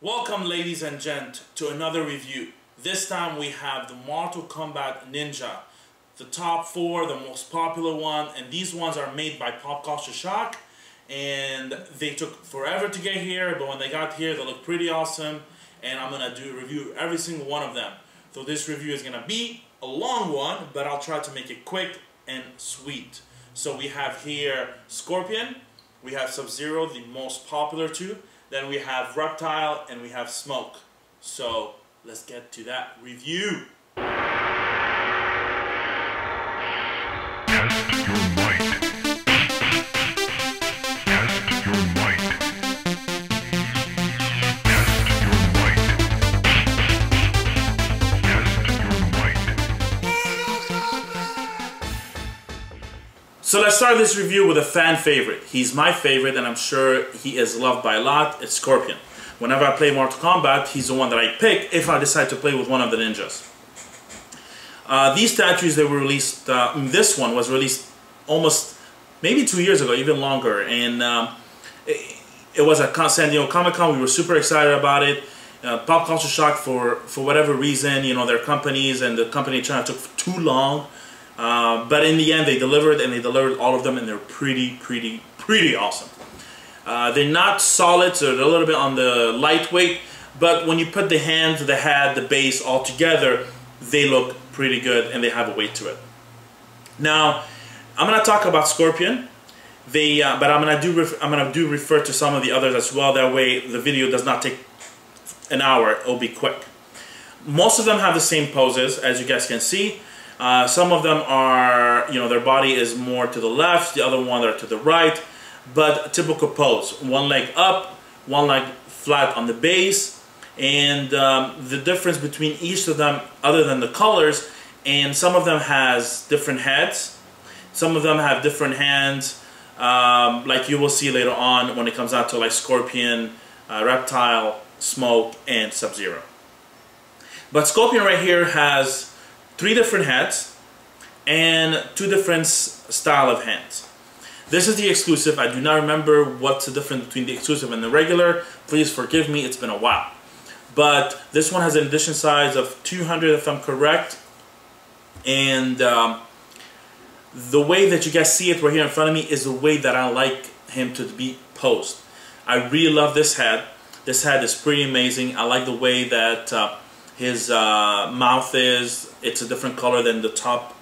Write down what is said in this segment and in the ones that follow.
Welcome, ladies and gent, to another review. This time we have the Mortal Kombat Ninja, the top 4, the most popular one, and these ones are made by Pop Culture Shock, and they took forever to get here, but when they got here they look pretty awesome, and I'm gonna do a review of every single one of them. So this review is gonna be a long one, but I'll try to make it quick and sweet. So we have here Scorpion, we have Subzero, the most popular two. Then we have Reptile, and we have Smoke. So let's get to that review. Test your might. Test your might. Test your might. Test your might. So let's start this review with a fan favorite. He's my favorite, and I'm sure he is loved by a lot. It's Scorpion. Whenever I play Mortal Kombat, he's the one that I pick if I decide to play with one of the ninjas. These statues, they were released, this one was released almost, maybe 2 years ago, even longer. And it was at San Diego Comic-Con. We were super excited about it. Pop Culture Shock, for whatever reason, you know, their companies and the company in China took too long. But in the end, they delivered, and they delivered all of them, and they're pretty awesome. They're not solid, so they're a little bit on the lightweight, but when you put the hands, the head, the base all together, they look pretty good, and they have a weight to it. Now, I'm gonna talk about Scorpion, but I'm gonna do refer to some of the others as well. That way, the video does not take an hour; it'll be quick. Most of them have the same poses, as you guys can see. Some of them are, you know, their body is more to the left, the other one are to the right, but typical pose. One leg up, one leg flat on the base, and the difference between each of them, other than the colors, and some of them has different heads, some of them have different hands, like you will see later on when it comes out to like Scorpion, Reptile, Smoke, and Sub-Zero. But Scorpion right here has 3 different heads and 2 different style of hands. This is the exclusive. I do not remember what's the difference between the exclusive and the regular. Please forgive me, it's been a while. But this one has an edition size of 200 if I'm correct. And the way that you guys see it right here in front of me is the way that I like him to be posed. I really love this head. This head is pretty amazing. I like the way that his mouth is. It's a different color than the top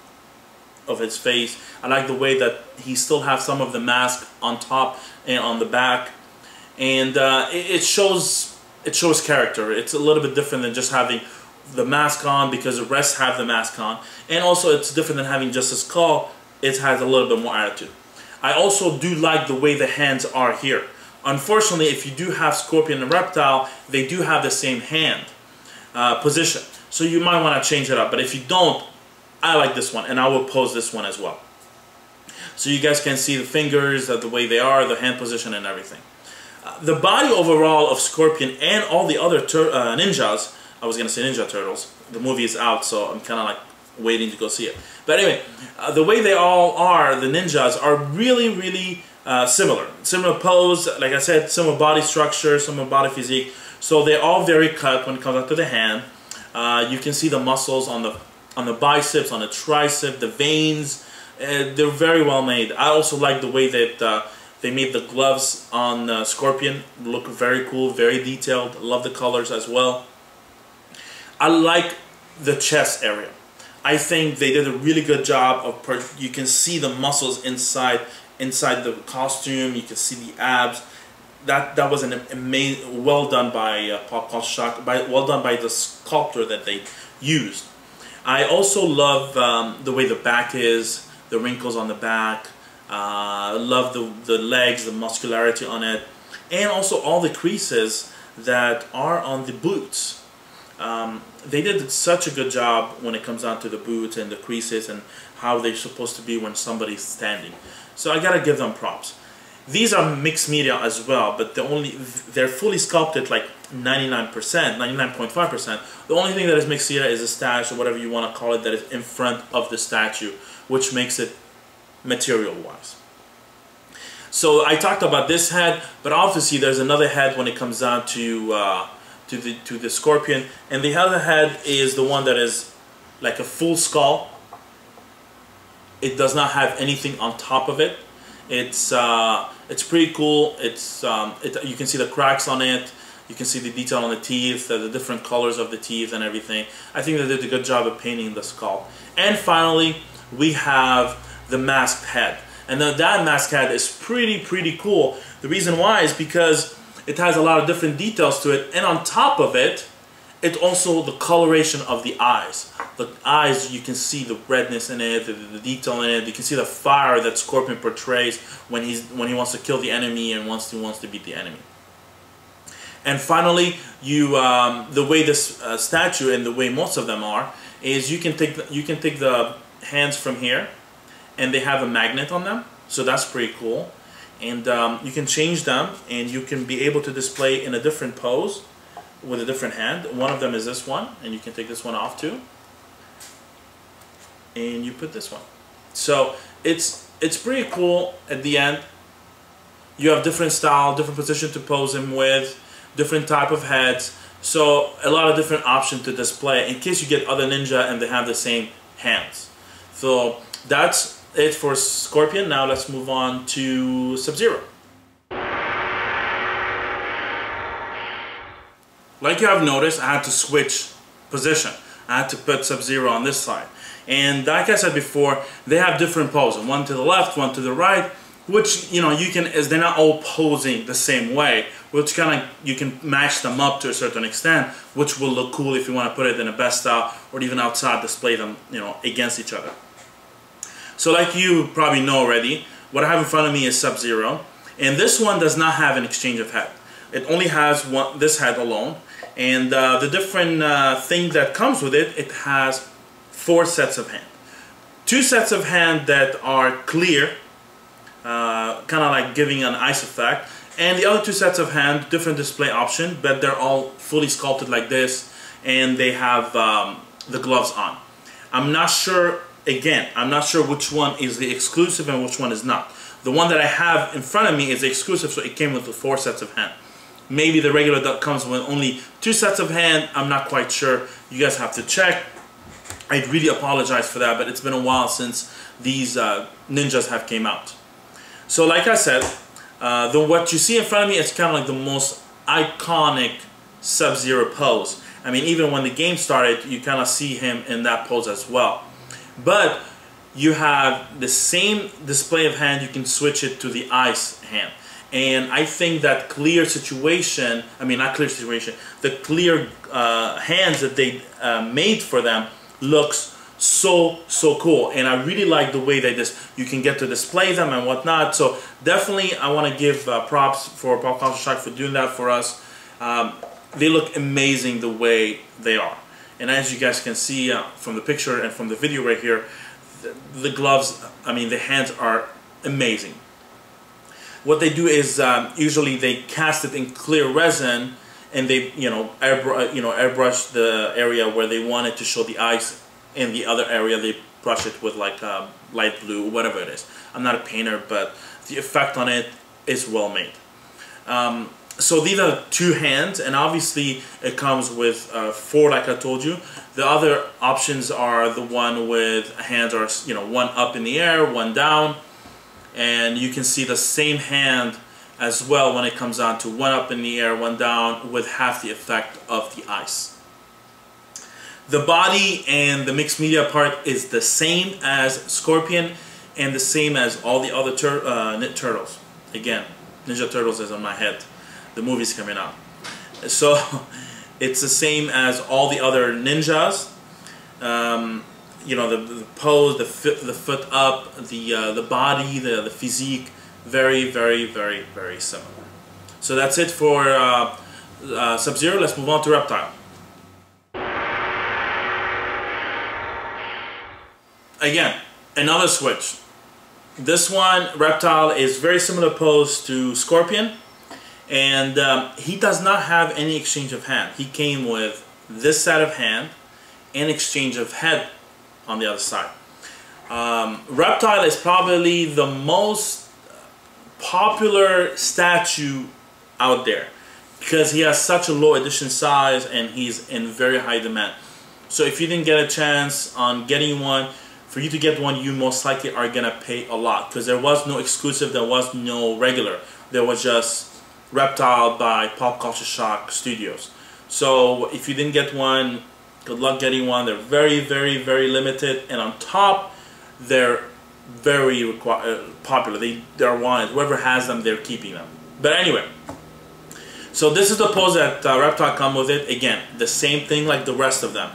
of his face. I like the way that he still has some of the mask on top and on the back, and it shows character. It's a little bit different than just having the mask on, because the rest have the mask on, and also it's different than having just a skull. It has a little bit more attitude. I also do like the way the hands are here. Unfortunately, if you do have Scorpion and Reptile, they do have the same hand position, so you might want to change it up. But if you don't, I like this one, and I will pose this one as well, so you guys can see the fingers, the way they are, the hand position, and everything. The body overall of Scorpion and all the other ninjas, I was gonna say Ninja Turtles, the movie is out, so I'm kind of like waiting to go see it. But anyway, the way they all are, the ninjas, are really similar pose, like I said, similar body structure, similar body physique. So they're all very cut when it comes out to the hand. You can see the muscles on the biceps, on the tricep, the veins. They're very well made. I also like the way that they made the gloves on Scorpion. Look very cool, very detailed. Love the colors as well. I like the chest area. I think they did a really good job of. You can see the muscles inside the costume. You can see the abs. That was an amazing, well done by Pop Culture Shock, well done by the sculptor that they used. I also love the way the back is, the wrinkles on the back. I love the legs, the muscularity on it, and also all the creases that are on the boots. They did such a good job when it comes down to the boots and the creases and how they're supposed to be when somebody's standing. So I gotta give them props. These are mixed media as well, but they're fully sculpted like 99%, 99.5%. The only thing that is mixed media is the statue, or whatever you want to call it, that is in front of the statue, which makes it material-wise. So I talked about this head, but obviously there's another head when it comes down to to the Scorpion, and the other head is the one that is like a full skull. It does not have anything on top of it. It's pretty cool. You can see the cracks on it. You can see the detail on the teeth, the different colors of the teeth and everything. I think they did a good job of painting the skull. And finally, we have the masked head. And that masked head is pretty cool. The reason why is because it has a lot of different details to it, and on top of it, it's also the coloration of the eyes. The eyes, you can see the redness in it, the detail in it. You can see the fire that Scorpion portrays when he wants to kill the enemy and wants to beat the enemy. And finally, the way this statue and the way most of them are is you can take the hands from here, and they have a magnet on them, so that's pretty cool. And you can change them, and you can be able to display in a different pose with a different hand. One of them is this one, and you can take this one off too, and you put this one. So it's pretty cool. At the end, you have different style, different position to pose him with, different type of heads, so a lot of different options to display in case you get other ninja and they have the same hands. So that's it for Scorpion. Now let's move on to Subzero. Like you have noticed, I had to switch position. I had to put Subzero on this side. And like I said before, they have different poses. One to the left, one to the right, which, you know, as they're not all posing the same way, which you can match them up to a certain extent, which will look cool if you want to put it in a best style or even outside, display them, you know, against each other. So like you probably know already, what I have in front of me is Subzero, and this one does not have an exchange of head. It only has this head alone, and the different thing that comes with it, it has 4 sets of hand. 2 sets of hand that are clear, kind of like giving an ice effect, and the other 2 sets of hand, different display option, but they're all fully sculpted like this, and they have the gloves on. I'm not sure. Again, I'm not sure which one is the exclusive and which one is not. The one that I have in front of me is the exclusive, so it came with the 4 sets of hand. Maybe the regular duck comes with only 2 sets of hand. I'm not quite sure. You guys have to check. I really apologize for that, but it's been a while since these ninjas have came out. So like I said, what you see in front of me is kind of like the most iconic Subzero pose. I mean, even when the game started, you kind of see him in that pose as well. But you have the same display of hand, you can switch it to the ice hand. And I think that clear situation, I mean not clear situation, the clear hands that they made for them looks so cool. And I really like the way that you can get to display them and whatnot. So definitely I want to give props for Pop Culture Shock for doing that for us. They look amazing the way they are. And as you guys can see from the picture and from the video right here, the gloves, I mean the hands are amazing. What they do is usually they cast it in clear resin, and they airbrush the area where they wanted to show the ice. In the other area they brush it with like light blue, whatever it is. I'm not a painter, but the effect on it is well made. So these are 2 hands, and obviously it comes with 4, like I told you. The other options are the one with hands are, you know, 1 up in the air, 1 down, and you can see the same hand as well when it comes on to 1 up in the air, 1 down, with half the effect of the ice. The body and the mixed media part is the same as Scorpion and the same as all the other turtles. Again, Ninja Turtles is on my head. The movie's coming out. So it's the same as all the other ninjas. You know, the pose, the foot up, the body, the physique, very similar. So that's it for Subzero. Let's move on to Reptile. Again, another switch. This one, Reptile, is very similar pose to Scorpion. And he does not have any exchange of hand. He came with this set of hand and exchange of head on the other side. Reptile is probably the most popular statue out there. because he has such a low edition size and he's in very high demand. So if you didn't get a chance on getting one, for you to get one, you most likely are gonna pay a lot, because there was no exclusive, there was no regular, there was just Reptile by Pop Culture Shock Studios. So if you didn't get one, good luck getting one. They're very, very, very limited, and on top, they're very popular. They're wanted. Whoever has them, they're keeping them. But anyway, so this is the pose that Reptile come with it. Again, the same thing like the rest of them.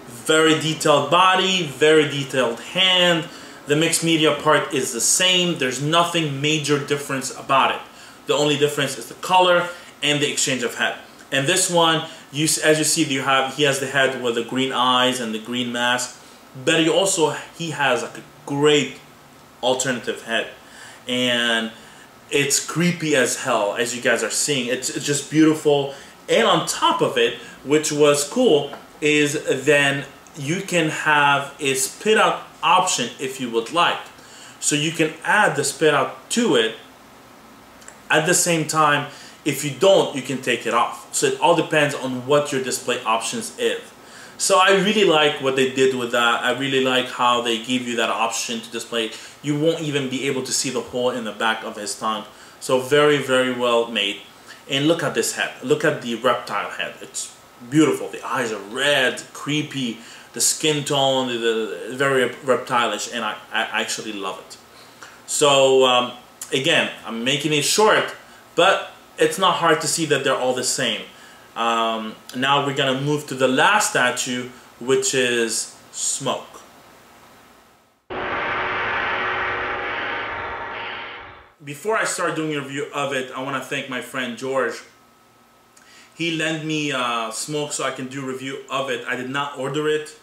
Very detailed body, very detailed hand. The mixed media part is the same. There's nothing major difference about it. The only difference is the color and the exchange of head. And this one, as you see, he has the head with the green eyes and the green mask. But he has like a great alternative head, and it's creepy as hell, as you guys are seeing. It's just beautiful. And on top of it, which was cool, is then you can have a spit out option if you would like. So you can add the spit out to it. At the same time, if you don't, you can take it off. So it all depends on what your display options is. So I really like what they did with that. I really like how they give you that option to display. You won't even be able to see the hole in the back of his tongue. So very, very well made. And look at this head. Look at the Reptile head. It's beautiful. The eyes are red, creepy. The skin tone, the very reptilish, and I actually love it. So again, I'm making it short, but it's not hard to see that they're all the same. Now we're gonna move to the last statue, which is Smoke. Before I start doing a review of it, I want to thank my friend George. He lent me Smoke so I can do a review of it. I did not order it.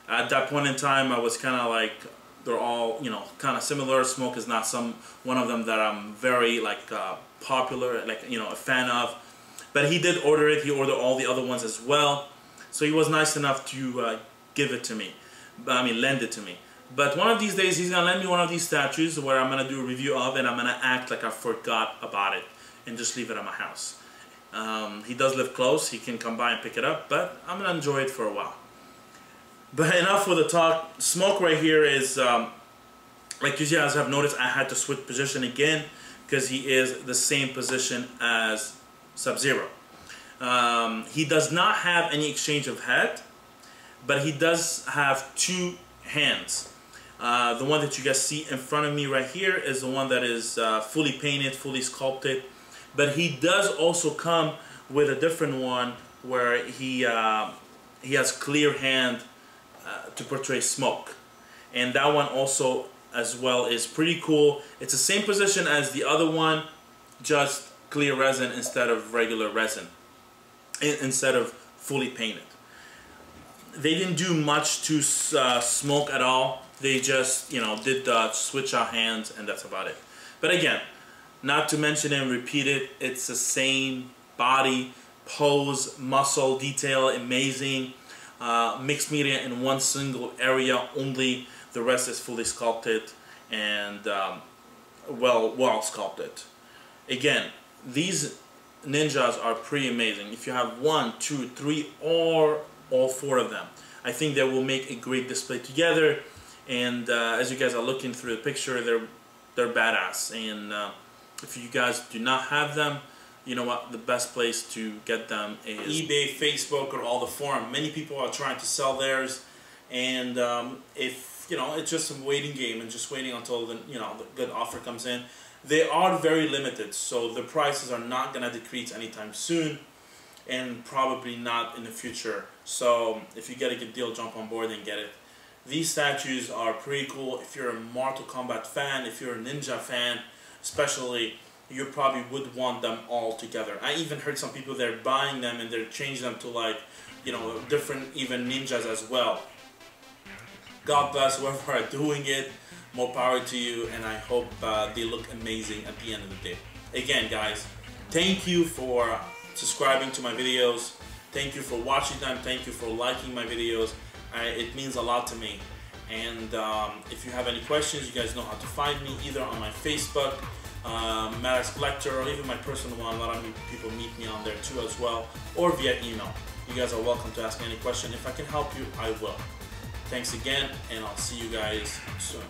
At that point in time, I was kind of like, they're all, you know, kind of similar. Smoke is not one of them that I'm very like popular, like, you know, a fan of. But he did order it. He ordered all the other ones as well. So he was nice enough to give it to me. I mean, lend it to me. But one of these days, he's gonna lend me one of these statues where I'm gonna do a review of, and I'm gonna act like I forgot about it and just leave it at my house. He does live close. He can come by and pick it up, but I'm gonna enjoy it for a while. But enough with the talk. Smoke right here is, like you guys have noticed, I had to switch position again because he is the same position as Subzero. He does not have any exchange of head, but he does have two hands. The one that you guys see in front of me right here is the one that is fully painted, fully sculpted. But he does also come with a different one where he has clear hand to portray Smoke. And that one also as well is pretty cool. It's the same position as the other one, just clear resin instead of regular resin, instead of fully painted. They didn't do much to Smoke at all. They just, you know, did switch out hands, and that's about it. But again, not to mention and repeat it, it's the same body, pose, muscle, detail, amazing. Mixed media in one single area only. The rest is fully sculpted and well sculpted. Again, these ninjas are pretty amazing. If you have 1, 2, 3, or all 4 of them, I think they will make a great display together. And as you guys are looking through the picture, they're badass. And if you guys do not have them, you know what, the best place to get them is eBay, Facebook, or all the forum. Many people are trying to sell theirs, and if you know, it's just a waiting game and just waiting until the good offer comes in. They are very limited, so the prices are not gonna decrease anytime soon, and probably not in the future. So if you get a good deal, jump on board and get it. These statues are pretty cool. If you're a Mortal Kombat fan, if you're a ninja fan, especially, you probably would want them all together. I even heard some people, they're buying them and they're changing them to, like, you know, different even ninjas as well. God bless whoever are doing it. More power to you, and I hope they look amazing at the end of the day. Again, guys, thank you for subscribing to my videos. Thank you for watching them. Thank you for liking my videos. It means a lot to me. And if you have any questions, you guys know how to find me, either on my Facebook, Matters Collector, or even my personal one. A lot of people meet me on there too as well, or via email. You guys are welcome to ask me any question. If I can help you, I will. Thanks again, and I'll see you guys soon.